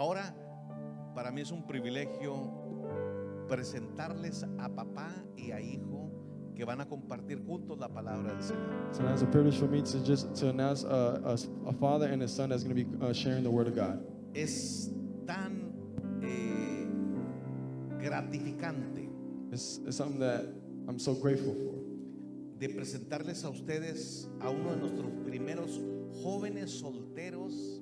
Ahora, para mí es un privilegio presentarles a papá y a hijo que van a compartir juntos la palabra del Señor. So it's a privilege for me to announce a father and a son that's going to be sharing the word of God. Es tan gratificante It's something that I'm so grateful for. de presentarles a ustedes a uno de nuestros primeros jóvenes solteros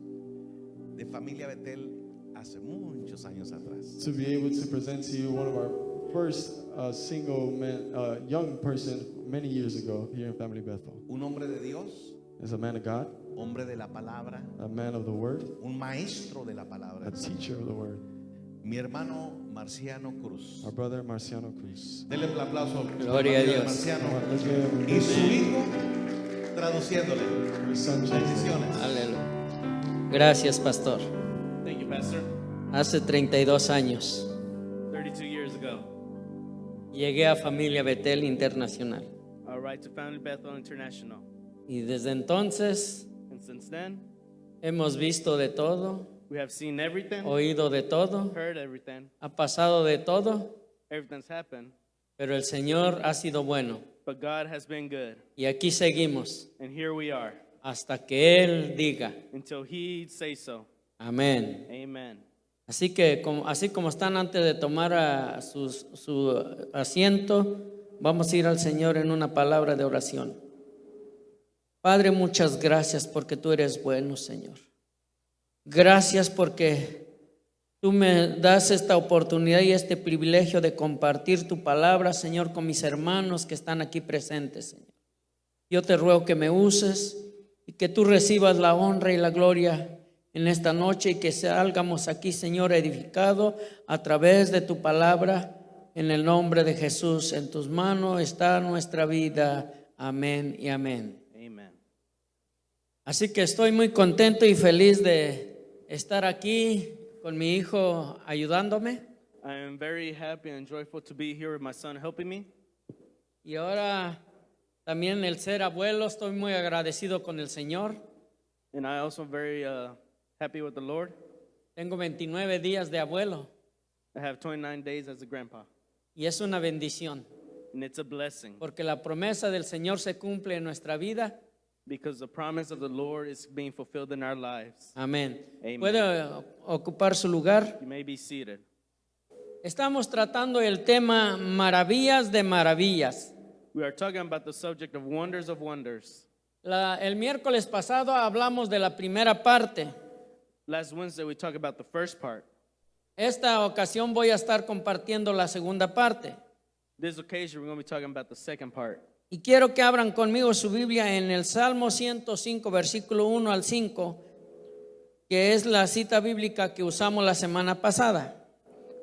de familia Betel hace muchos años atrás. To be able to present to you one of our first single man, young person many years ago here in Family Bethel. Un hombre de Dios, Is a man of God, hombre de la palabra, a man of the word, un maestro de la palabra, a teacher of the word. mi hermano Marciano Cruz. Our brother Marciano Cruz. Denle un aplauso a Gloria a Dios. Marciano Let's give him y su hijo traduciéndole. his son Jesus. Bendiciones. Aleluya. Gracias, pastor. Thank you, Pastor. Hace 32 años 32 years ago, llegué a Familia Betel Internacional I arrived to Family Bethel International. y desde entonces And since then, hemos visto de todo, we have seen everything, oído de todo, heard everything, ha pasado de todo, everything's happened. pero el Señor ha sido bueno But God has been good. y aquí seguimos And here we are hasta que Él diga until He says so. amén. Amen. Así que así como están antes de tomar su asiento, vamos a ir al Señor en una palabra de oración. Padre, muchas gracias porque tú eres bueno, Señor. Gracias porque tú me das esta oportunidad y este privilegio de compartir tu palabra, Señor, con mis hermanos que están aquí presentes, Señor. Yo te ruego que me uses y que tú recibas la honra y la gloria en esta noche y que salgamos aquí, Señor, edificado a través de tu palabra. En el nombre de Jesús, en tus manos está nuestra vida. Amén y amén. Amen. Así que estoy muy contento y feliz de estar aquí con mi hijo ayudándome. I am very happy and joyful to be here with my son helping me. Y ahora también el ser abuelo, estoy muy agradecido con el Señor. And I also am very happy with the Lord. Tengo 29 días de abuelo I have 29 days as a grandpa. y es una bendición And it's a blessing porque la promesa del Señor se cumple en nuestra vida. because the promise of the Lord is being fulfilled in our lives. Amén. Amen. ¿Puede ocupar su lugar? You may be seated. Estamos tratando el tema maravillas de maravillas. We are talking about the subject of wonders of wonders. El miércoles pasado hablamos de la primera parte. Last Wednesday, we talked about the first part. Esta ocasión voy a estar compartiendo la segunda parte. This occasion, we're going to be talking about the second part. Y quiero que abran conmigo su Biblia en el Salmo 105, versículo 1 al 5, que es la cita bíblica que usamos la semana pasada.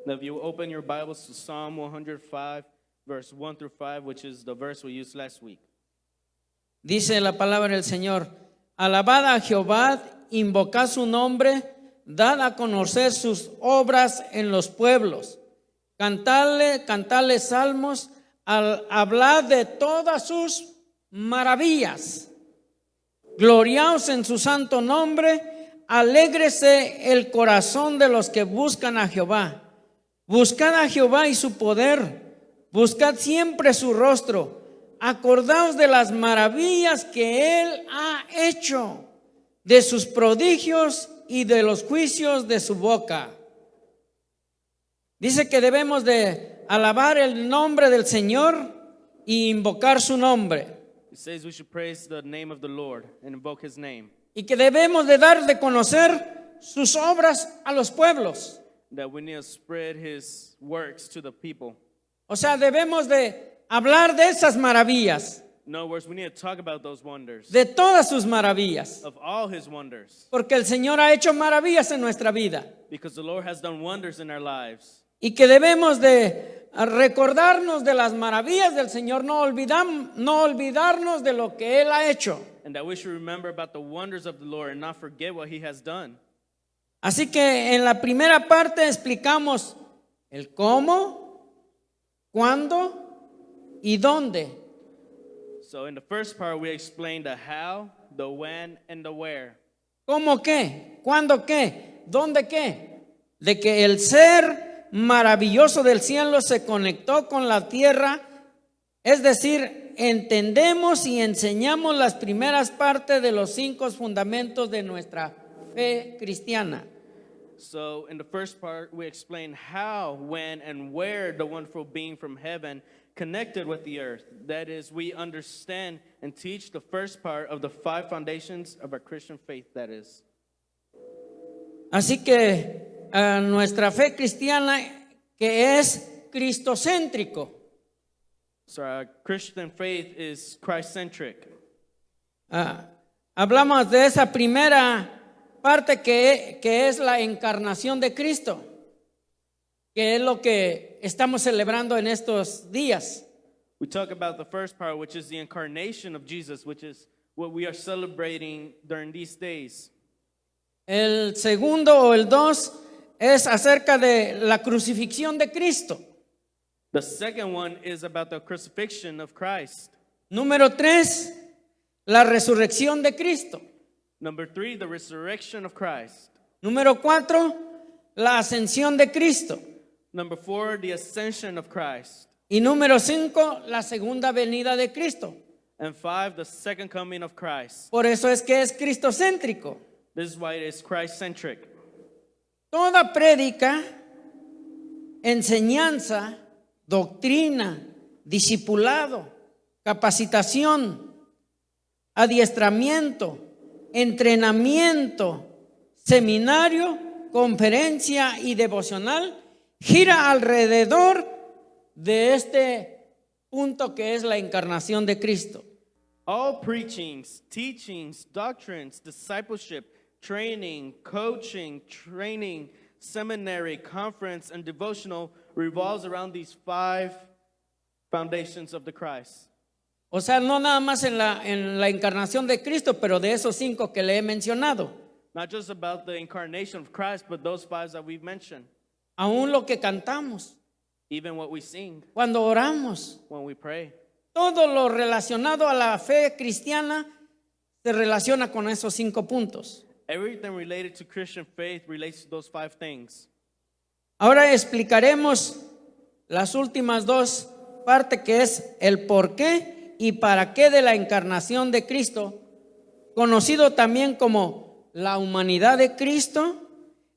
Now, if you open your Bibles to Psalm 105, verse 1 through 5, which is the verse we used last week. Dice la palabra del Señor: alabad a Jehová, invocad su nombre, dad a conocer sus obras en los pueblos, cantadle salmos, hablad de todas sus maravillas, gloriaos en su santo nombre, alégrese el corazón de los que buscan a Jehová. Buscad a Jehová y su poder, buscad siempre su rostro, acordaos de las maravillas que Él ha hecho, de sus prodigios y de los juicios de su boca. Dice que debemos de alabar el nombre del Señor y invocar su nombre. It says we should praise the name of the Lord and invoke His name. Y que debemos de dar de conocer sus obras a los pueblos. That we need to spread His works to the people. O sea, debemos de hablar de esas maravillas, In other words, we need to talk about those wonders, de todas sus maravillas. of all His wonders, Porque el Señor ha hecho maravillas en nuestra vida. because the Lord has done wonders in our lives. Y que debemos de recordarnos de las maravillas del Señor, no olvidarnos de lo que Él ha hecho. And that we should remember about the wonders of the Lord and not forget what He has done. Así que en la primera parte explicamos el cómo, cuándo y dónde. So in the first part, we explained the how, the when, and the where. ¿Cómo qué? ¿Cuándo qué? ¿Dónde qué? de que el ser maravilloso del cielo se conectó con la tierra, es decir, entendemos y enseñamos las primeras partes de los 5 fundamentos de nuestra fe cristiana. So in the first part, we explain how, when, and where the wonderful being from heaven connected with the earth. That is, we understand and teach the first part of the 5 foundations of our Christian faith, that is. Así que nuestra fe cristiana, que es cristocéntrico, So our Christian faith is Christ-centric. hablamos de esa primera parte que es la encarnación de Cristo, que es lo que estamos celebrando en estos días. We talk about the first part, which is the incarnation of Jesus, which is what we are celebrating during these days. El segundo o el 2 es acerca de la crucifixión de Cristo. The second one is about the crucifixion of Christ. Número 3, la resurrección de Cristo. Number 3, the resurrection of Christ. Número 4, la ascensión de Cristo. Number 4, the ascension of Christ. Y número 5, la segunda venida de Cristo. And 5, the second coming of Christ. Por eso es que es cristocéntrico. This is why it is Christ-centric. Toda prédica, enseñanza, doctrina, discipulado, capacitación, adiestramiento, entrenamiento, seminario, conferencia y devocional gira alrededor de este punto que es la encarnación de Cristo. All preachings, teachings, doctrines, discipleship, training, coaching, training, seminary, conference, and devotional revolves around these 5 foundations of the Christ. O sea, no nada más en la encarnación de Cristo, pero de esos 5 que le he mencionado. Not just about the incarnation of Christ, but those 5 that we've mentioned. Aún lo que cantamos, Even what we sing, cuando oramos, when we pray. todo lo relacionado a la fe cristiana se relaciona con esos 5 puntos. Everything related to Christian faith relates to those 5 things. Ahora explicaremos las últimas 2 partes, que es el por qué y para qué de la encarnación de Cristo, conocido también como la humanidad de Cristo,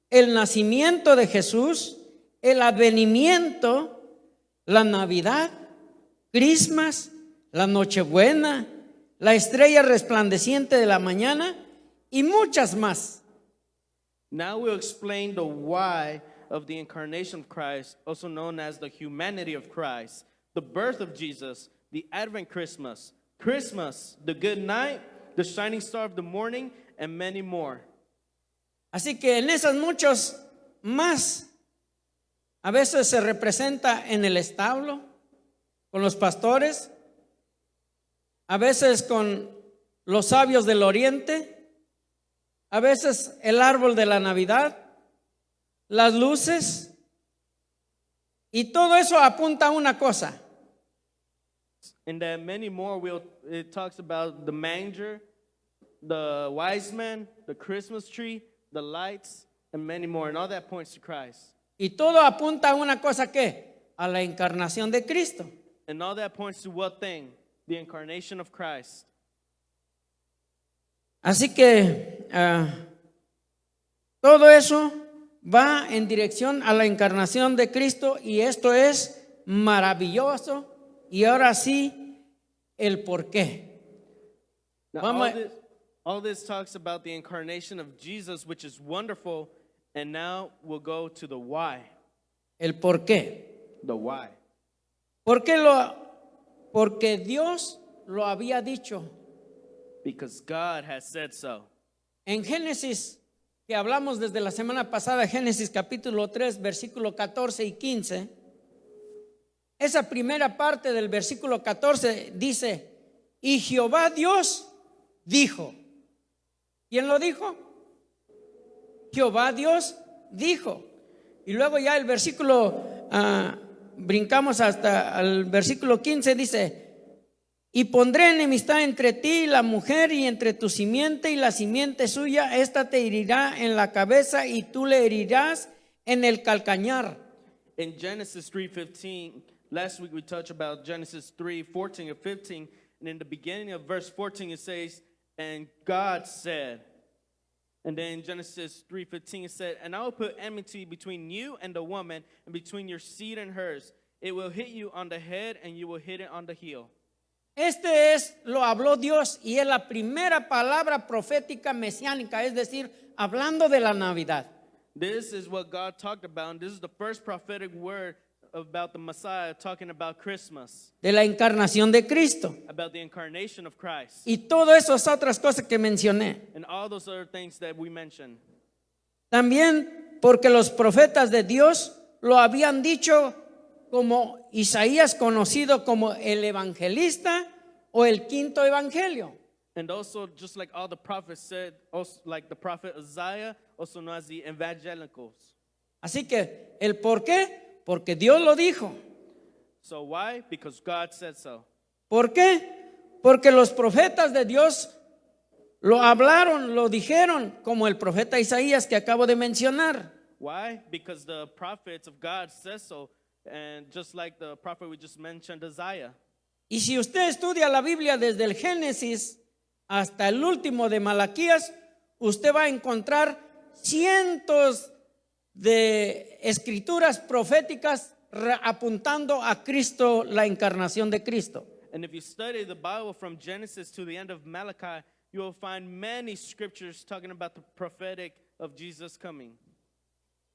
el nacimiento de Jesús, el advenimiento, la Navidad, Christmas, la Nochebuena, la estrella resplandeciente de la mañana y muchas más. Now we'll explain the why of the incarnation of Christ, also known as the humanity of Christ, the birth of Jesus, the Advent Christmas, Christmas, the good night, the shining star of the morning, and many more. Así que en esas muchos más, a veces se representa en el establo, con los pastores, a veces con los sabios del oriente, a veces el árbol de la Navidad, las luces, y todo eso apunta a una cosa: And then many more, it talks about the manger, the wise men, the Christmas tree, the lights, and many more. And all that points to Christ. y todo apunta a una cosa, ¿qué? A la encarnación de Cristo. And all that points to what thing? The incarnation of Christ. Así que todo eso va en dirección a la encarnación de Cristo, y esto es maravilloso. Y ahora sí, el por qué. Now, Vamos- all this talks about the incarnation of Jesus, which is wonderful. And now we'll go to the why. El por qué. The why. Porque Dios lo había dicho. Because God has said so. En Génesis, que hablamos desde la semana pasada, Génesis capítulo 3, versículo 14 y 15. Esa primera parte del versículo 14 dice: y Jehová Dios dijo. ¿Quién lo dijo? Jehová Dios dijo. Y luego ya el versículo, brincamos hasta el versículo 15, dice: y pondré enemistad entre ti y la mujer, y entre tu simiente y la simiente suya. Esta te herirá en la cabeza y tú le herirás en el calcañar. In Genesis 3:15, last week we touched about Genesis 3:14 and 15, and in the beginning of verse 14 it says, and God said. And then in Genesis 3:15 it said, and I will put enmity between you and the woman, and between your seed and hers. It will hit you on the head, and you will hit it on the heel. Lo habló Dios y es la primera palabra profética mesiánica, es decir, hablando de la Navidad. This is what God talked about, and this is the first prophetic word about the Messiah, talking about Christmas, De la encarnación de Cristo. about the incarnation of Christ, Y todas esas otras cosas que mencioné. and all those other things that we mentioned. También porque los profetas de Dios lo habían dicho, como Isaías, conocido como el evangelista o el quinto evangelio. And also, just like all the prophets said, also like the prophet Isaiah, also known as the evangelicals. Así que, ¿el por qué? Porque Dios lo dijo. So why? Because God said so. ¿Por qué? Porque los profetas de Dios lo hablaron, lo dijeron, como el profeta Isaías que acabo de mencionar. Why? Because the prophets of God said so, and just like the prophet we just mentioned, Isaiah. Y si usted estudia la Biblia desde el Génesis hasta el último de Malaquías, usted va a encontrar cientos de escrituras proféticas apuntando a Cristo, la encarnación de Cristo. And if you study the Bible from Genesis to the end of Malachi, you will find many scriptures talking about the prophetic of Jesus coming.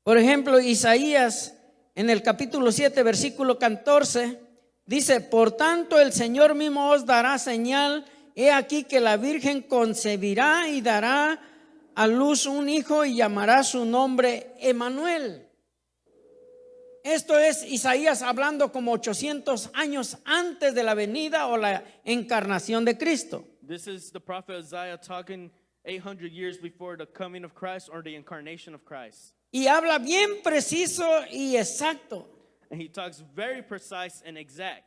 Por ejemplo, Isaías en el capítulo 7, versículo 14, dice, por tanto el Señor mismo os dará señal, he aquí que la Virgen concebirá y dará a luz un hijo y llamará su nombre Emmanuel. Esto es Isaías hablando como 800 años antes de la venida o la encarnación de Cristo. This is the prophet Isaiah talking 800 years before the coming of Christ or the incarnation of Christ. Y habla bien preciso y exacto. And he talks very precise and exact.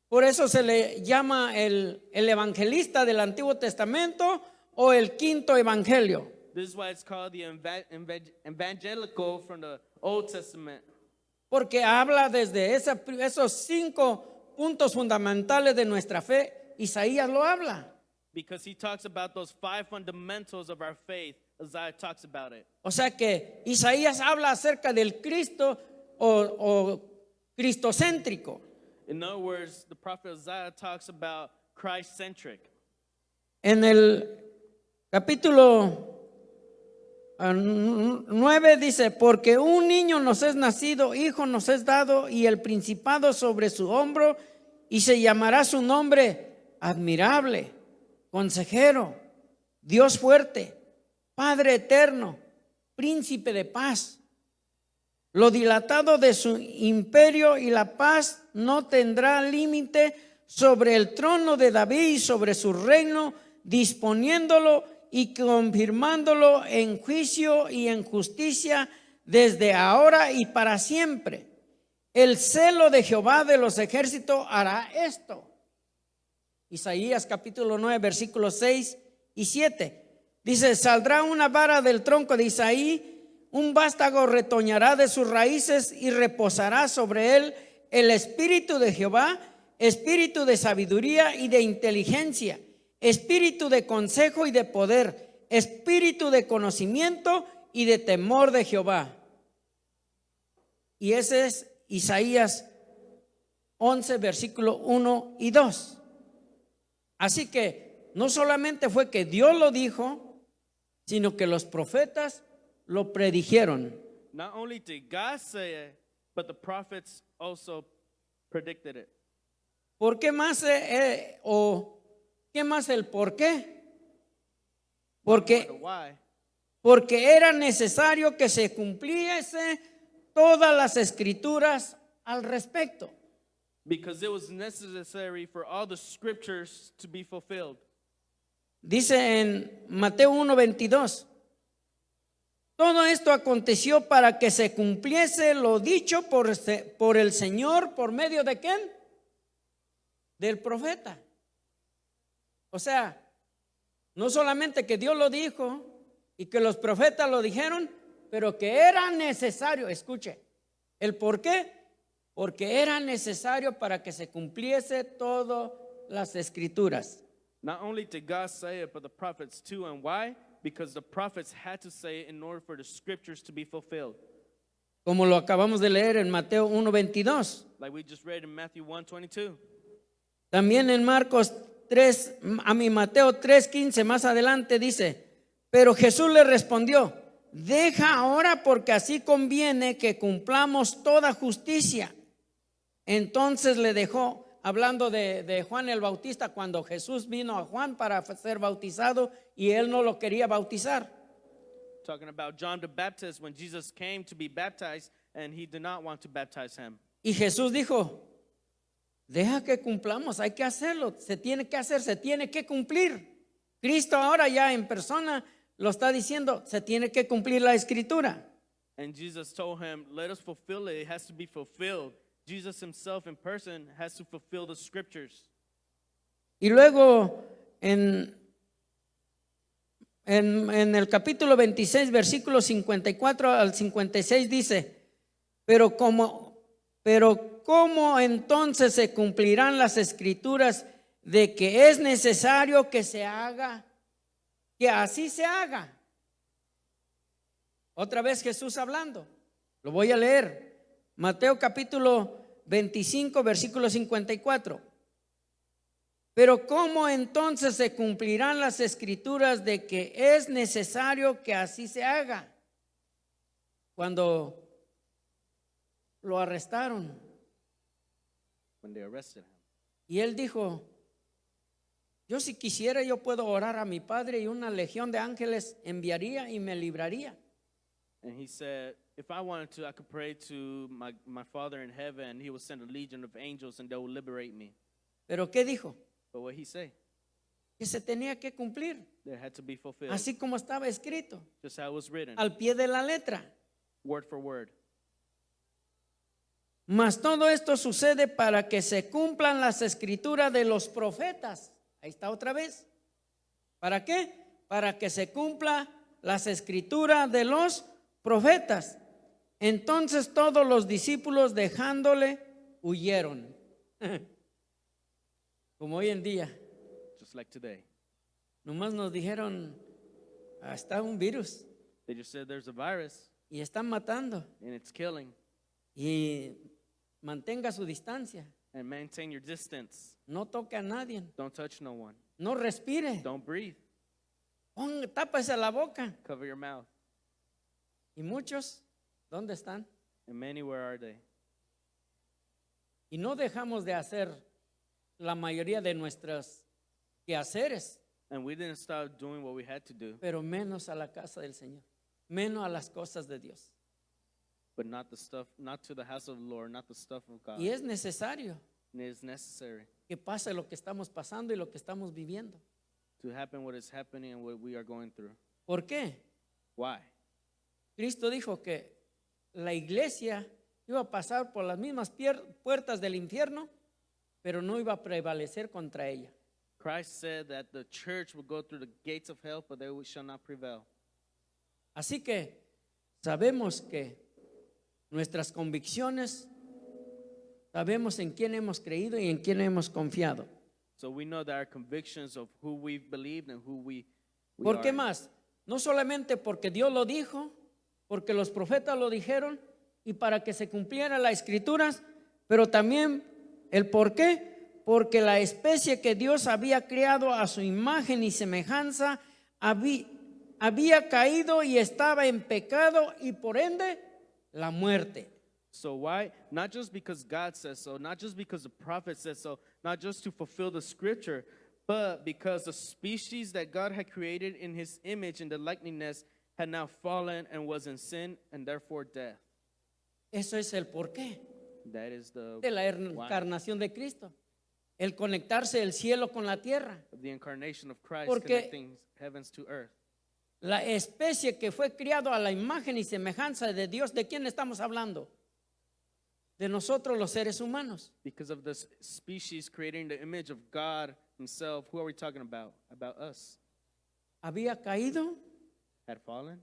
Por eso se le llama el evangelista del Antiguo Testamento o el quinto evangelio. This is why it's called the evangelical from the Old Testament. Porque habla desde esos 5 puntos fundamentales de nuestra fe. Isaías lo habla. Because he talks about those 5 fundamentals of our faith. Isaiah talks about it. O sea que Isaías habla acerca del Cristo o cristocéntrico. In other words, the prophet Isaiah talks about Christ-centric. En el capítulo 9 dice, porque un niño nos es nacido, hijo nos es dado, y el principado sobre su hombro, y se llamará su nombre admirable, consejero, Dios fuerte, Padre eterno, príncipe de paz. Lo dilatado de su imperio y la paz no tendrá límite sobre el trono de David y sobre su reino, disponiéndolo y confirmándolo en juicio y en justicia desde ahora y para siempre. El celo de Jehová de los ejércitos hará esto. Isaías capítulo 9 versículos 6 y 7. Dice, saldrá una vara del tronco de Isaí, un vástago retoñará de sus raíces y reposará sobre él el espíritu de Jehová, espíritu de sabiduría y de inteligencia, espíritu de consejo y de poder, espíritu de conocimiento y de temor de Jehová. Y ese es Isaías 11, versículo 1 y 2. Así que no solamente fue que Dios lo dijo, sino que los profetas lo predijeron. Not only did God say it, but the prophets also predicted it. ¿Por qué más qué más el por qué? The why? Porque era necesario que se cumpliese todas las escrituras al respecto. Because it was necessary for all the scriptures to be fulfilled. Dice en Mateo 1:22, todo esto aconteció para que se cumpliese lo dicho por el Señor, ¿por medio de quién? Del profeta. O sea, no solamente que Dios lo dijo y que los profetas lo dijeron, pero que era necesario, escuche, ¿el por qué? Porque era necesario para que se cumpliese todas las escrituras. Not only did God say it, but the prophets too. And why? Because the prophets had to say it in order for the scriptures to be fulfilled. Como lo acabamos de leer en Mateo 1:22. Like we just read in Matthew 1:22. También en Marcos 3, Mateo 3:15 más adelante dice, pero Jesús le respondió, deja ahora porque así conviene que cumplamos toda justicia. Entonces le dejó, hablando de Juan el Bautista, cuando Jesús vino a Juan para ser bautizado y él no lo quería bautizar. Talking about John the Baptist when Jesus came to be baptized and he did not want to baptize him. Y Jesús dijo, deja que cumplamos, hay que hacerlo, se tiene que hacer, se tiene que cumplir. Cristo ahora ya en persona lo está diciendo, se tiene que cumplir la escritura. And Jesus told him, let us fulfill it. It has to be fulfilled. Jesus himself in person has to fulfill the scriptures. Y luego en el capítulo 26, versículos 54 al 56 dice, pero ¿cómo entonces se cumplirán las escrituras de que es necesario que se haga, que así se haga? Otra vez Jesús hablando, lo voy a leer. Mateo capítulo 25, versículo 54. Pero ¿cómo entonces se cumplirán las escrituras de que es necesario que así se haga? Cuando lo arrestaron When they arrested him. y él dijo, yo si quisiera yo puedo orar a mi Padre y una legión de ángeles enviaría y me libraría. And he said, if I wanted to, I could pray to my Father in heaven, and he will send a legion of angels and they will liberate me. Pero ¿qué dijo? But what he say? Que se tenía que cumplir, That had to be fulfilled. así como estaba escrito, Just how it was written, al pie de la letra. word for word. Mas todo esto sucede para que se cumplan las escrituras de los profetas. Ahí está otra vez. ¿Para qué? Para que se cumpla las escrituras de los profetas. Entonces todos los discípulos dejándole huyeron. Como hoy en día, Just like today. nomás nos dijeron, está un virus They just said there's a virus y están matando and it's killing. y mantenga su distancia, And maintain your distance. no toque a nadie, Don't touch no one. no respire, Don't breathe. tápese la boca. Cover your mouth. Y muchos, ¿dónde están? And many, where are they? Y no dejamos de hacer la mayoría de nuestros quehaceres, And we didn't stop doing what we had to do, pero menos a la casa del Señor, menos a las cosas de Dios. but not the stuff, not to the house of the Lord, not the stuff of God. Y es necesario And it is necessary que pase lo que estamos pasando y lo que estamos viviendo. to happen what is happening and what we are going through. ¿Por qué? Why? Cristo dijo que la iglesia iba a pasar por las mismas puertas del infierno, pero no iba a prevalecer contra ella. Christ said that the church will go through the gates of hell, but they shall not prevail. Así que sabemos que nuestras convicciones, sabemos en quién hemos creído y en quién hemos confiado. So we know that our convictions of who we've believed and who we ¿Por qué are. más? No solamente porque Dios lo dijo, porque los profetas lo dijeron y para que se cumplieran las escrituras, pero también el por qué, porque la especie que Dios había creado a su imagen y semejanza había caído y estaba en pecado y por ende la muerte. So why? Not just because God says so, not just because the prophet says so, not just to fulfill the scripture, but because the species that God had created in his image and the likeness had now fallen and was in sin and therefore death. Eso es el por qué That is the de la why encarnación de Cristo. El conectarse el cielo con la tierra. of the incarnation of Christ, Porque connecting heavens to earth. La especie que fue criado a la imagen y semejanza de Dios, ¿de quién estamos hablando? De nosotros los seres humanos. Because of this species creating the image of God himself, who are we talking about? About us. Había caído, Had fallen,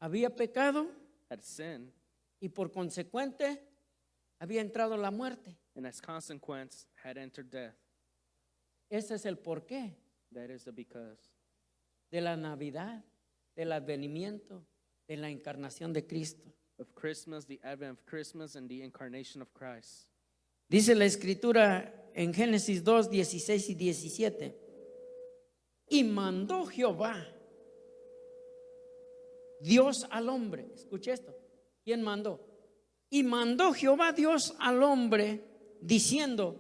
había pecado had sinned, y por consecuente había entrado la muerte. and as consequence had entered death. Ese es el porqué That is the because de la Navidad, del advenimiento, de la encarnación de Cristo. of Christmas, the advent of Christmas, and the incarnation of Christ. Dice la escritura en Génesis 2, 16 y 17. Y mandó Jehová, Dios al hombre. Escuche esto. ¿Quién mandó? Y mandó Jehová Dios al hombre diciendo: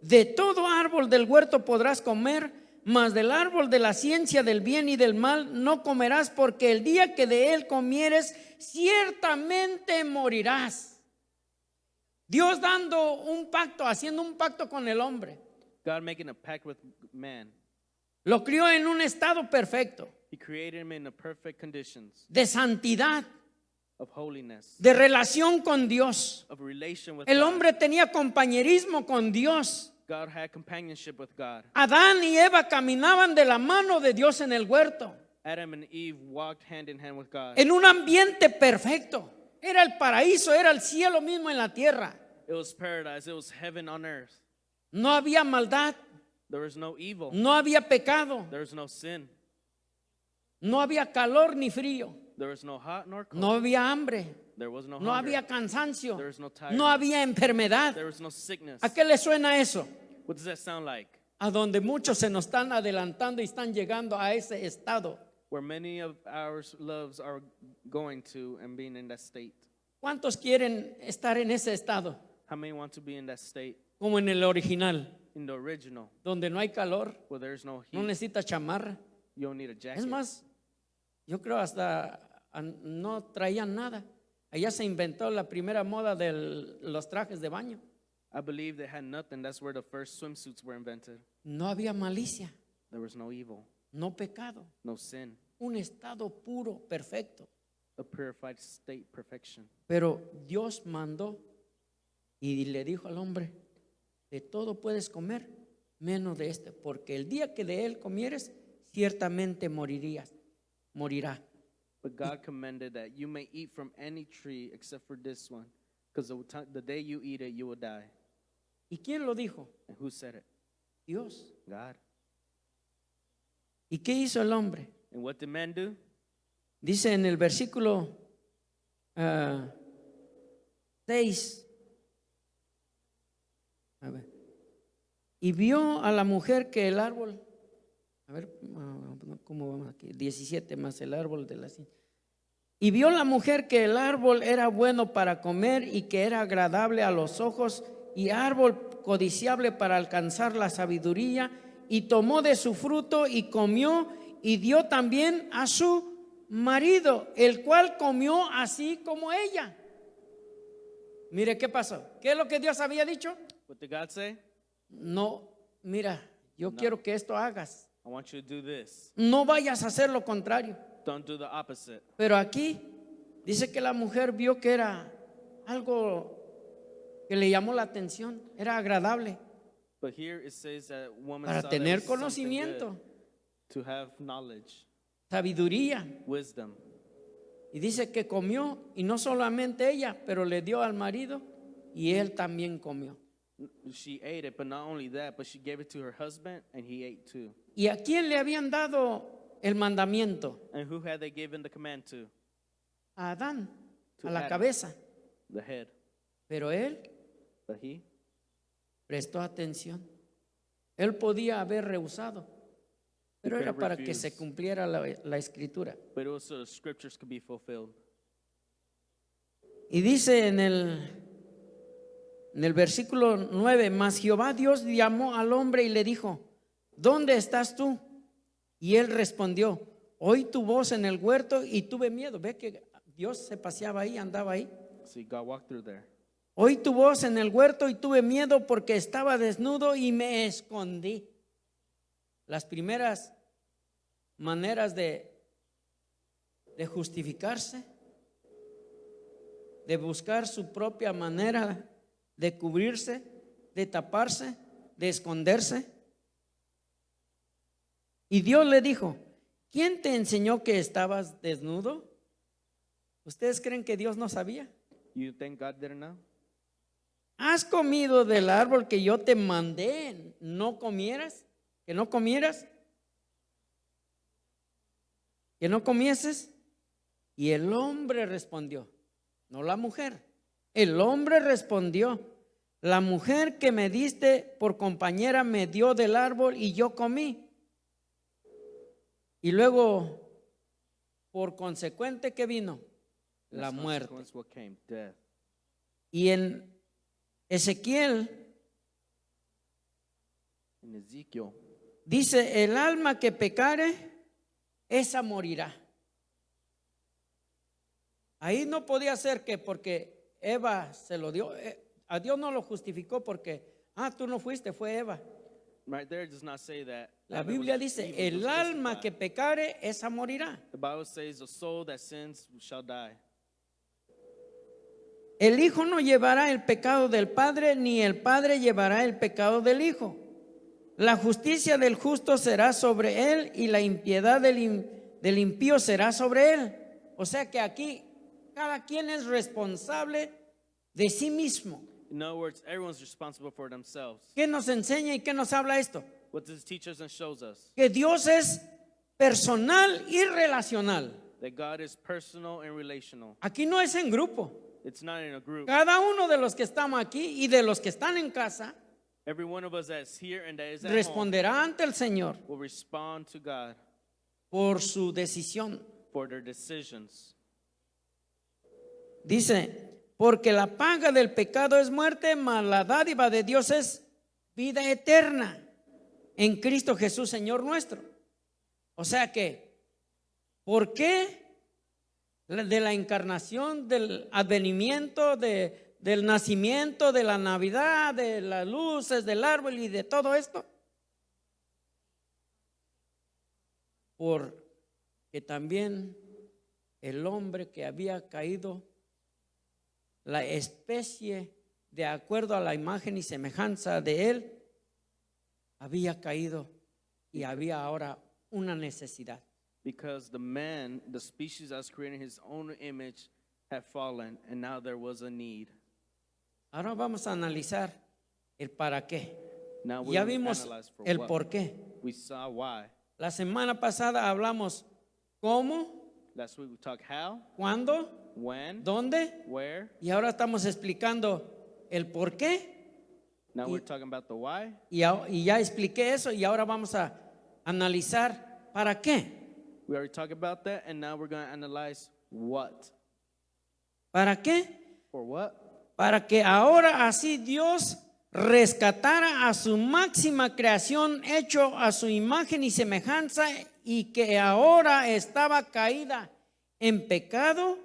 de todo árbol del huerto podrás comer, mas del árbol de la ciencia del bien y del mal no comerás, porque el día que de él comieres, ciertamente morirás. Dios dando un pacto, haciendo un pacto con el hombre. God making a pact with man. Lo crió en un estado perfecto, He created him in the perfect conditions de santidad, of holiness, de relación con Dios. of relation with El God. hombre tenía compañerismo con Dios. God had companionship with God. Adán y Eva caminaban de la mano de Dios en el huerto, Adam and Eve walked hand in hand with God. en un ambiente perfecto. Era el paraíso, era el cielo mismo en la tierra. It was paradise. It was heaven on earth. No había maldad, There was no evil. no había pecado, There was no sin. no había calor ni frío, There was no hot nor cold. no había hambre, There was no no hunger. había cansancio, There was no tiredness. no había enfermedad. There was no sickness. ¿A qué le suena eso? What does that sound like? A donde muchos se nos están adelantando y están llegando a ese estado. Where many of our loves are going to and being in that state. ¿Cuántos quieren estar en ese estado? How many want to be in that state? Como en el original, In the original, donde no hay calor, where there's no heat. no necesita chamarra. You don't need a jacket. Es más, yo creo hasta no traían nada. Allá se inventó la primera moda de los trajes de baño. I believe they had nothing. That's where the first swimsuits were invented. No había malicia, There was no evil, no pecado. no sin, Un estado puro, perfecto. a purified state, perfection. Pero Dios mandó y le dijo al hombre: de todo puedes comer, menos de este, porque el día que de él comieres, ciertamente morirá. But God commanded that you may eat from any tree except for this one, because the day you eat it, you will die. ¿Y quién lo dijo? And who said it? Dios. God. ¿Y qué hizo el hombre? And what did man do? Dice en el versículo 6. A ver. Y vio a la mujer que el árbol, a ver, ¿cómo vamos aquí? 17 más el árbol de la ciencia. Y vio la mujer que el árbol era bueno para comer y que era agradable a los ojos y árbol codiciable para alcanzar la sabiduría, y tomó de su fruto y comió y dio también a su marido, el cual comió así como ella. Mire qué pasó. ¿Qué es lo que Dios había dicho? What did God say? No, mira, yo quiero que esto hagas. I want you to do this. No vayas a hacer lo contrario. Don't do the opposite. Pero aquí dice que la mujer vio que era algo que le llamó la atención, era agradable But here it says that woman para saw that it tener was something conocimiento, good, to have knowledge, sabiduría. wisdom. Y dice que comió, y no solamente ella, pero le dio al marido y él también comió. She ate it, but not only that, but she gave it to her husband and he ate too. ¿Y a quién le habían dado el mandamiento? And who had they given the command to? A Adán, To a la Adam. cabeza. The head. Pero él But he prestó atención. Él podía haber rehusado, pero could era have para que refused. se cumpliera la escritura. But it was so the scriptures could be fulfilled. Y dice en el versículo 9: mas Jehová Dios llamó al hombre y le dijo: ¿dónde estás tú? Y él respondió: oí tu voz en el huerto y tuve miedo. Ve que Dios se paseaba ahí, andaba ahí. See, God walked through there. Oí tu voz en el huerto y tuve miedo porque estaba desnudo y me escondí. Las primeras maneras de justificarse, de buscar su propia manera de cubrirse, de taparse, de esconderse. Y Dios le dijo: ¿quién te enseñó que estabas desnudo? ¿Ustedes creen que Dios no sabía? You think God didn't know? ¿Has comido del árbol que yo te mandé? ¿No comieras? ¿Que no comieras? ¿Que no comieses? Y el hombre respondió, no la mujer. El hombre respondió, la mujer que me diste por compañera me dio del árbol y yo comí. Y luego, por consecuente, ¿qué vino? La As muerte. consequence, what came? Death. Y en Ezequiel In Ezekiel, dice, el alma que pecare, esa morirá. Ahí no podía ser que porque Eva se lo dio, a Dios no lo justificó porque, tú no fuiste, fue Eva. right there, it does not say that. La Eva Biblia was dice, evil, el was alma justified. que pecare, esa morirá. The Bible says the soul that sins shall die. El hijo no llevará el pecado del padre, ni el padre llevará el pecado del hijo. La justicia del justo será sobre él y la impiedad del impío será sobre él. O sea que aquí cada quien es responsable de sí mismo. In other words, everyone's responsible for themselves. ¿Qué nos enseña y qué nos habla esto? What does it teach us and shows us? Que Dios es personal y relacional. That God is personal and relational. Aquí no es en grupo. It's not in a group. Cada uno de los que estamos aquí y de los que están en casa Every one of us that's here and that is at home responderá ante el Señor will respond to God por su decisión. for their decisions. Dice, porque la paga del pecado es muerte, mas la dádiva de Dios es vida eterna en Cristo Jesús, Señor nuestro. O sea que, ¿por qué de la encarnación, del advenimiento, del nacimiento, de la Navidad, de las luces, del árbol y de todo esto? Porque también el hombre que había caído, la especie de acuerdo a la imagen y semejanza de él, había caído y había ahora una necesidad. Because the man, the species that was created in his own image, had fallen, and now there was a need. Ahora vamos a analizar el para qué. Now we Ya will vimos analyze for el what. por qué. We saw why. La semana pasada hablamos cómo, Last week we talked how, cuándo, when, dónde, where. y ahora estamos explicando el por qué. Now we're talking about the why. Y ya expliqué eso y ahora vamos a analizar para qué. We already talked about that, and now we're going to analyze what. ¿Para qué? For what? Para que ahora así Dios rescatara a su máxima creación hecho a su imagen y semejanza y que ahora estaba caída en pecado,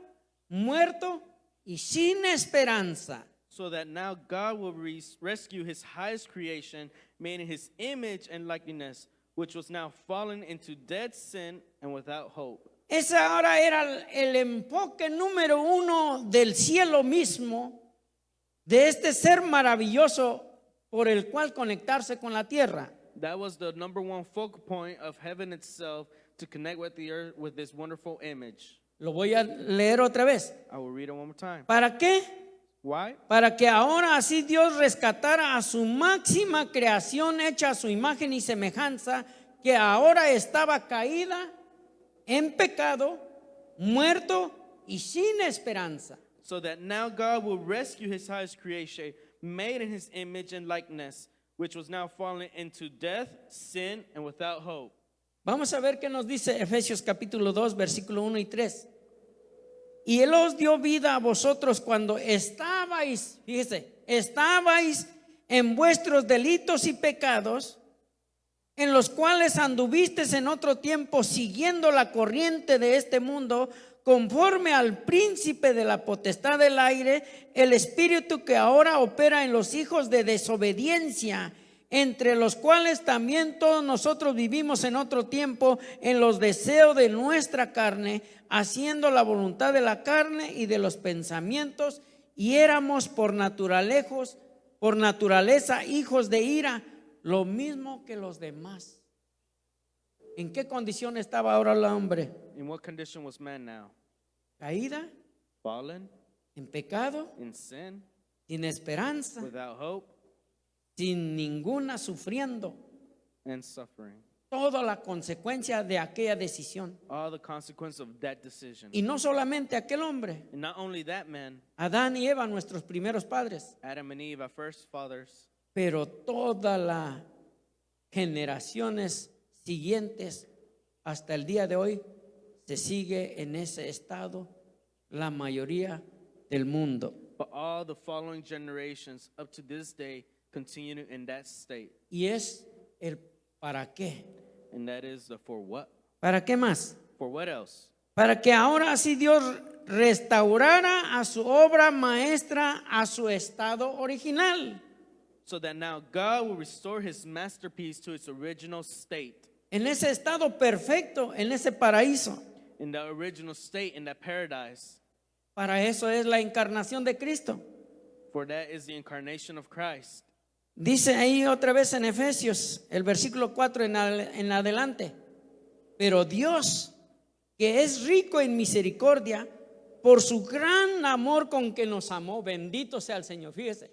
muerto y sin esperanza. So that now God will rescue his highest creation, made in his image and likeness, which was now fallen into dead sin and without hope. Ese ahora era el enfoque número uno del cielo mismo, de este ser maravilloso por el cual conectarse con la tierra. That was the number one focal point of heaven itself, to connect with the earth with this wonderful image. Lo voy a leer otra vez. I will read it one more time. ¿Para qué? Why? Para que ahora así Dios rescatara a su máxima creación hecha a su imagen y semejanza, que ahora estaba caída en pecado, muerto y sin esperanza. So that now God will rescue his highest creation, made in his image and likeness, which was now fallen into death, sin, and without hope. Vamos a ver qué nos dice Efesios capítulo 2, versículo 1 y 3. Y Él os dio vida a vosotros cuando estabais, fíjese, estabais en vuestros delitos y pecados, en los cuales anduvisteis en otro tiempo siguiendo la corriente de este mundo, conforme al príncipe de la potestad del aire, el espíritu que ahora opera en los hijos de desobediencia, entre los cuales también todos nosotros vivimos en otro tiempo en los deseos de nuestra carne, haciendo la voluntad de la carne y de los pensamientos, y éramos por naturaleza hijos de ira, lo mismo que los demás. ¿En qué condición estaba ahora el hombre? In what condition was man now? Caída fallen en pecado, in sin, sin esperanza, without hope, sin ninguna sufriendo and suffering. toda la consecuencia de aquella decisión. All the consequence of that decision. Y no solamente aquel hombre, And not only that man, Adán y Eva, nuestros primeros padres, Adam and Eve, our first fathers, pero todas las generaciones siguientes hasta el día de hoy se sigue en ese estado la mayoría del mundo. but all the following generations up to this day continue in that state. Y es el para qué. And that is the for what? ¿Para qué más? For what else? Para que ahora sí Dios restaurara a su obra maestra a su estado original. So that now God will restore his masterpiece to its original state. En ese estado perfecto, en ese paraíso. In the original state, in that paradise. Para eso es la encarnación de Cristo. For that is the incarnation of Christ. Dice ahí otra vez en Efesios, el versículo 4 en adelante. Pero Dios, que es rico en misericordia, por su gran amor con que nos amó, bendito sea el Señor, fíjese,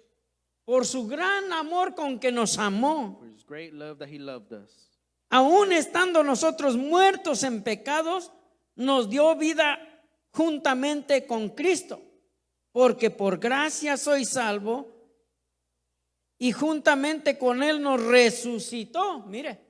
por su gran amor con que nos amó, For his great love that he loved us. aún estando nosotros muertos en pecados, nos dio vida juntamente con Cristo, porque por gracia soy salvo, y juntamente con Él nos resucitó. Mire,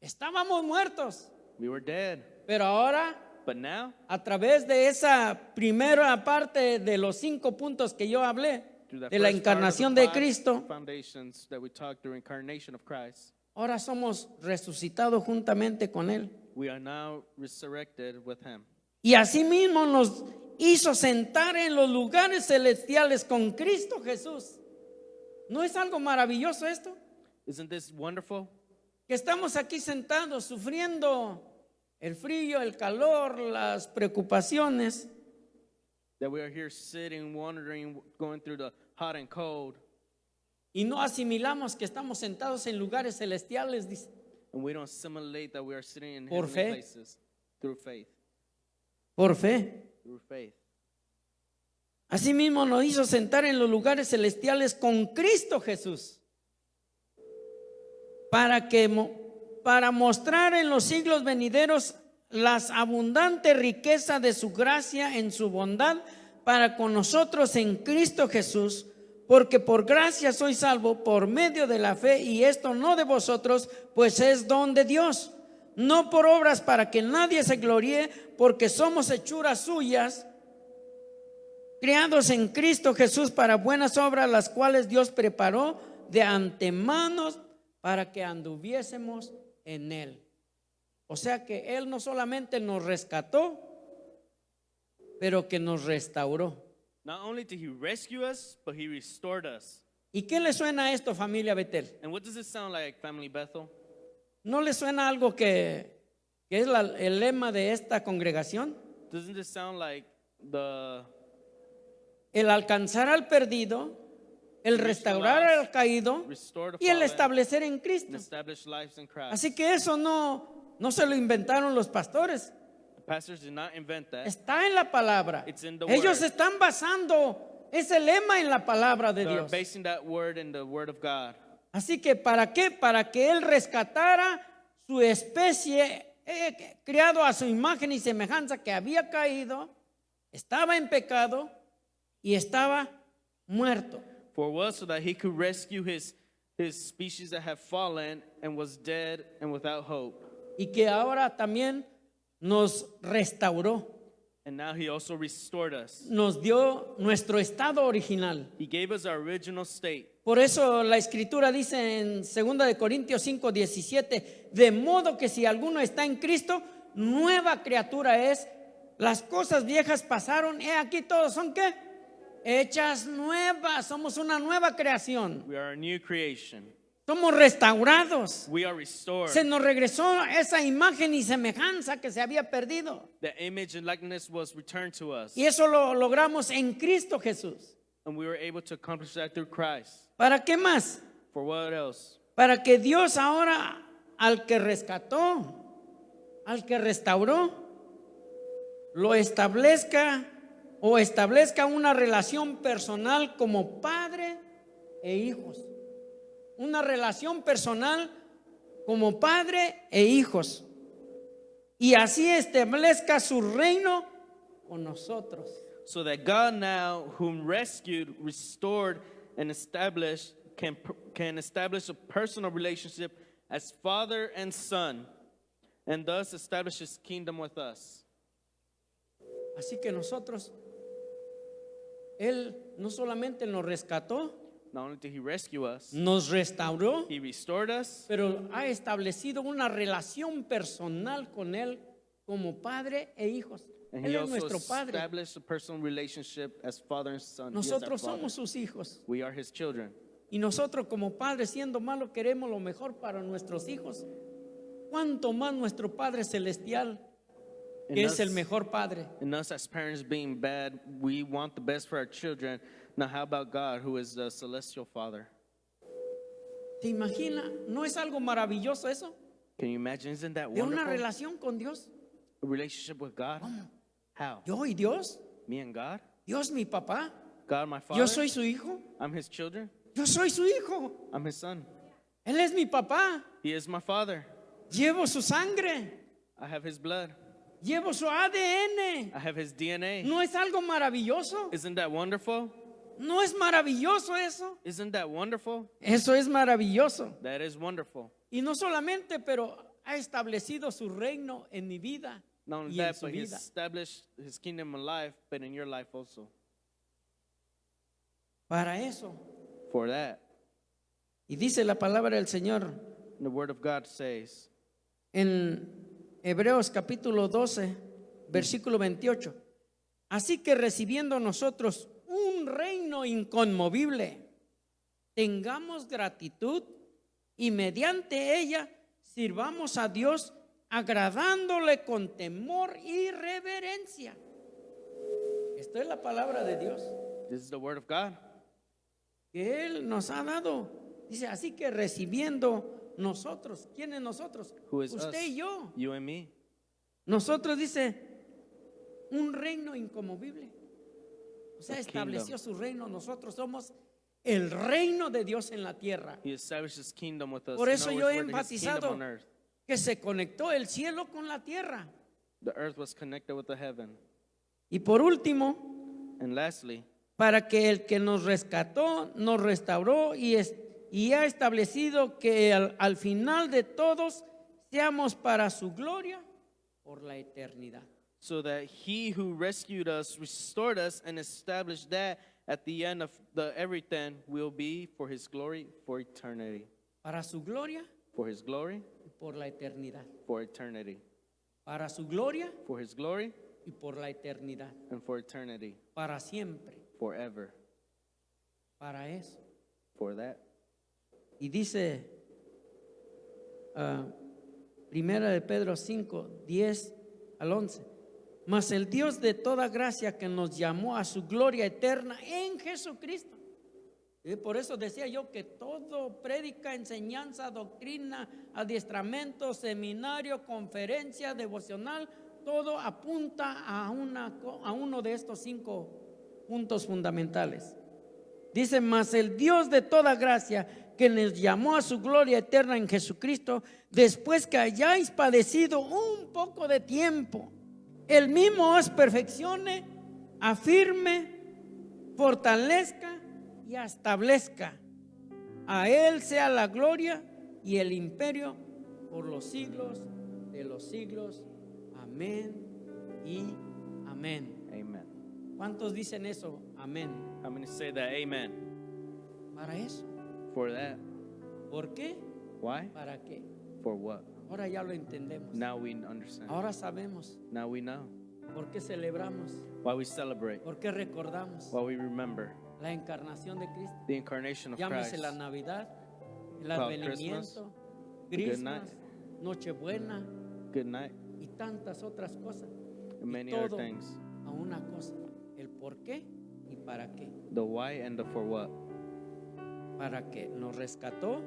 estábamos muertos, We were dead. pero ahora But now, a través de esa primera parte de los 5 puntos que yo hablé, through that de la first part of encarnación the de 5 Cristo, foundations that we talked through incarnation of Christ, ahora somos resucitados juntamente con Él. we are now resurrected with him. Y asimismo nos hizo sentar en los lugares celestiales con Cristo Jesús. ¿No es algo maravilloso esto? Isn't this wonderful? Que estamos aquí sentados sufriendo el frío, el calor, las preocupaciones, That we are here sitting, wandering, going through the hot and cold, y no asimilamos que estamos sentados en lugares celestiales, dice, and we don't assimilate that we are sitting in Por heavenly fe. places through faith. por fe. Through faith. Asimismo nos hizo sentar en los lugares celestiales con Cristo Jesús, para mostrar en los siglos venideros las abundantes riquezas de su gracia en su bondad para con nosotros en Cristo Jesús, porque por gracia soy salvo por medio de la fe, y esto no de vosotros, pues es don de Dios, no por obras para que nadie se gloríe, porque somos hechuras suyas, creados en Cristo Jesús para buenas obras, las cuales Dios preparó de antemano para que anduviésemos en Él. O sea que Él no solamente nos rescató, pero que nos restauró. Not only did he rescue us, but he restored us. ¿Y qué le suena a esto, familia Betel? And what does it sound like, Family Bethel? ¿No le suena algo que es el lema de esta congregación? Doesn't it sound like El alcanzar al perdido, el restaurar al caído restore the y el fallen establecer en Cristo. and establish lives in Christ? Así que eso no se lo inventaron los pastores. The pastors did not invent that. Está en la palabra. It's in the Ellos word. están basando ese lema en la palabra de They're Dios. basing that word in the word of God. Así que ¿para qué? Para que Él rescatara su especie, creado a su imagen y semejanza, que había caído, estaba en pecado y estaba muerto. For what? So that he could rescue his species that have fallen and was dead and without hope. Y que ahora también nos restauró, And now he also restored us. nos dio nuestro estado original. He gave us our original state. Por eso la escritura dice en 2 de Corintios 5:17, de modo que si alguno está en Cristo, nueva criatura es, las cosas viejas pasaron, he aquí todos son ¿qué? Hechas nuevas, somos una nueva creación, We are a new creation. somos restaurados. We are restored. Se nos regresó esa imagen y semejanza que se había perdido. The image and likeness was returned to us. Y eso lo logramos en Cristo Jesús. And we were able to accomplish that through Christ. ¿Para qué más? For what else? Para que Dios ahora al que rescató, al que restauró, lo establezca o establezca una relación personal como padre e hijos. Una relación personal como padre e hijos. Y así establezca su reino con nosotros. So that God now, whom rescued, restored, and established, can establish a personal relationship as father and son, and thus establish his kingdom with us. Así que nosotros, Él no solamente nos rescató, Not only did he rescue us, nos restauró, he restored us, pero ha establecido una relación personal con Él como padre e hijos. and Él he es also nuestro padre. established a personal relationship as father and son. He is our Nosotros father. somos sus hijos. We are his children. Y nosotros como padres, siendo malos, queremos lo mejor para nuestros hijos. ¿Cuánto más nuestro Padre Celestial, que And es el us- mejor Padre? And us as parents being bad, we want the best for our children. Now, how about God, who is the celestial Father? ¿Se imagina? ¿No es algo maravilloso eso? Can you imagine? Isn't that De una wonderful? relación con Dios. A relationship with God? How? Yo y Dios. Me and God? Dios mi papá. God, my Father? Yo soy su hijo. I'm his children. Yo soy su hijo. I'm his son. Él es mi papá. He is my Father. Llevo su sangre. I have his blood. Llevo su ADN. I have his DNA. ¿No es algo maravilloso? Isn't that wonderful? ¿No es maravilloso eso? Isn't that wonderful? Eso es maravilloso. That is wonderful. Y no solamente, pero ha establecido su reino en mi vida Not only y en that, su but he vida. established his kingdom in life, but in your life also. Para eso. For that, Y dice la palabra del Señor the word of God says, en Hebreos capítulo 12, versículo 28. Así que recibiendo nosotros un reino inconmovible, tengamos gratitud y mediante ella sirvamos a Dios agradándole con temor y reverencia. Esto es la palabra de Dios this is the word of God. que Él nos ha dado. Dice, así que recibiendo nosotros, ¿quiénes nosotros? Who is Usted us? y yo. You and me. Nosotros, dice, un reino inconmovible. O sea, A estableció kingdom. su reino. Nosotros somos el reino de Dios en la tierra. He established his kingdom with us. Por eso In yo other he words, his kingdom enfatizado on earth. que se conectó el cielo con la tierra. The earth was connected with the heaven. Y por último, And lastly, para que el que nos rescató, nos restauró y ha establecido que al final de todos seamos para su gloria por la eternidad. so that he who rescued us, restored us, and established that at the end of the everything will be for his glory, for eternity. Para su gloria For his glory, y por la eternidad. for eternity. Para su gloria For his glory, y por la eternidad. and for eternity. Para siempre. Forever. Para eso. For that. Y dice Primera de Pedro 5, 10 al 11. Mas el Dios de toda gracia que nos llamó a su gloria eterna en Jesucristo. Y por eso decía yo que todo prédica, enseñanza, doctrina, adiestramiento, seminario, conferencia, devocional, todo apunta a uno de estos 5 puntos fundamentales. Dice, mas el Dios de toda gracia que nos llamó a su gloria eterna en Jesucristo, después que hayáis padecido un poco de tiempo, Él mismo os perfeccione, afirme, fortalezca y establezca. A Él sea la gloria y el imperio por los siglos de los siglos. Amén y amén. Amen. ¿Cuántos dicen eso? Amén. How many say that? Amen. Para eso. For that. ¿Por qué? Why? ¿Para qué? For what? Ahora ya lo entendemos. Now we understand. Ahora sabemos Now we know. por qué celebramos, Why we celebrate. por qué recordamos Why we remember la encarnación de Cristo. the incarnation of Llámese Christ. la Navidad, el Called advenimiento, good Christmas, night. Nochebuena Good night. y tantas otras cosas. And Y many other todo things. a una cosa, el por qué y para qué. The why and the for what. Para que nos rescató,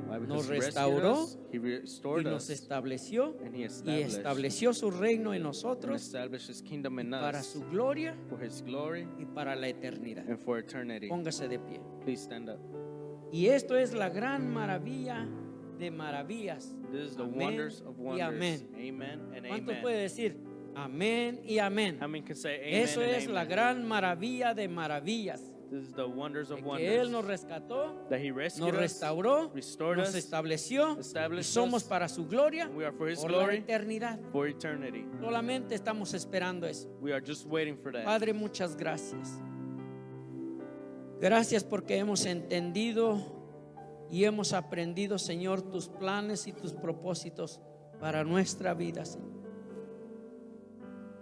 Why? nos Because He rescued restauró us, He y restored nos us, estableció and He y established, estableció su reino en and nosotros established His kingdom in para us su gloria for His glory y para la eternidad. and for eternity. Póngase de pie. Please stand up. Y esto es la gran maravilla de maravillas. This is the Amén wonders of y wonders. amén. Amen and ¿Cuántos amen. puede decir amén y amén? How many can say amen Eso and es amen? la gran maravilla de maravillas. This is the wonders of De wonders. que Él nos rescató, That He nos rescued us, restauró, restored nos us, estableció y established somos us. para su gloria We are for His por la glory, eternidad. for eternity. Solamente estamos esperando eso. We are just waiting for that. Padre, muchas gracias. Gracias porque hemos entendido y hemos aprendido, Señor, tus planes y tus propósitos para nuestra vida, Señor.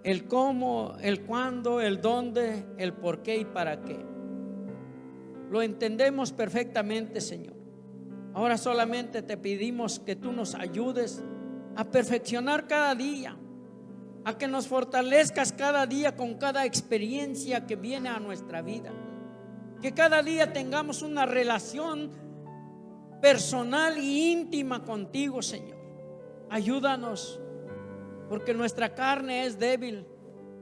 El cómo, el cuándo, el dónde, el por qué y para qué. Lo entendemos perfectamente, Señor. Ahora solamente te pedimos que tú nos ayudes a perfeccionar cada día, a que nos fortalezcas cada día con cada experiencia que viene a nuestra vida. Que cada día tengamos una relación personal e íntima contigo, Señor. Ayúdanos, porque nuestra carne es débil,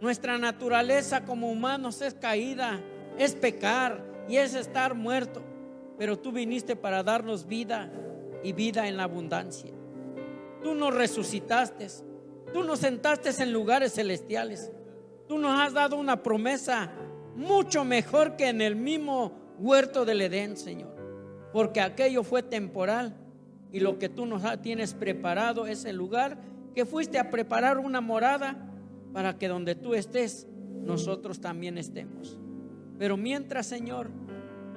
nuestra naturaleza como humanos es caída, es pecar y es estar muerto. Pero tú viniste para darnos vida y vida en la abundancia. Tú nos resucitaste, tú nos sentaste en lugares celestiales. Tú nos has dado una promesa mucho mejor que en el mismo huerto del Edén, Señor, porque aquello fue temporal y lo que tú nos tienes preparado es el lugar que fuiste a preparar, una morada para que donde tú estés nosotros también estemos. Pero mientras, Señor,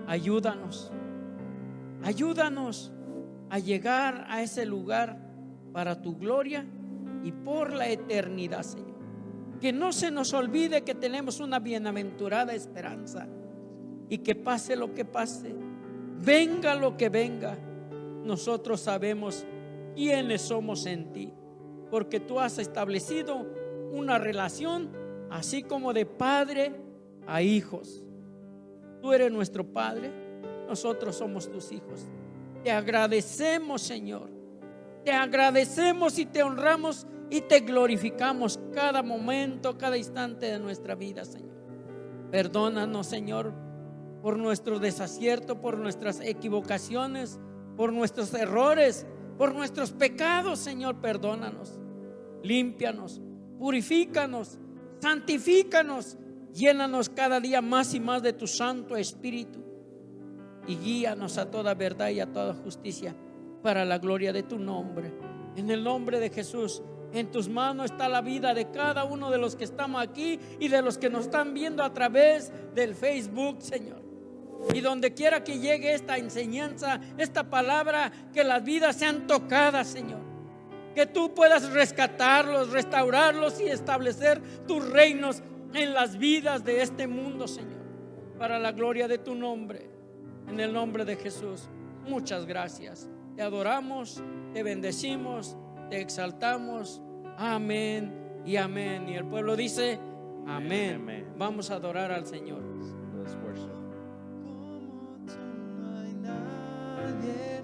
ayúdanos a llegar a ese lugar para tu gloria y por la eternidad, Señor. Que no se nos olvide que tenemos una bienaventurada esperanza y que pase lo que pase, venga lo que venga, nosotros sabemos quiénes somos en ti, porque tú has establecido una relación así como de padre a hijos. Tú eres nuestro Padre, nosotros somos tus hijos. Te agradecemos, Señor. Te agradecemos y te honramos y te glorificamos cada momento, cada instante de nuestra vida, Señor. Perdónanos, Señor, por nuestro desacierto, por nuestras equivocaciones, por nuestros errores, por nuestros pecados, Señor. Perdónanos, límpianos, purifícanos, santifícanos, llénanos cada día más y más de tu Santo Espíritu y guíanos a toda verdad y a toda justicia para la gloria de tu nombre. En el nombre de Jesús, en tus manos está la vida de cada uno de los que estamos aquí y de los que nos están viendo a través del Facebook, Señor. Y donde quiera que llegue esta enseñanza, esta palabra, que las vidas sean tocadas, Señor. Que tú puedas rescatarlos, restaurarlos y establecer tus reinos en las vidas de este mundo, Señor, para la gloria de tu nombre. En el nombre de Jesús, muchas gracias. Te adoramos, te bendecimos, te exaltamos. Amén y amén. Y el pueblo dice amén. Amén. Vamos a adorar al Señor. Let's worship. Como tú no hay nadie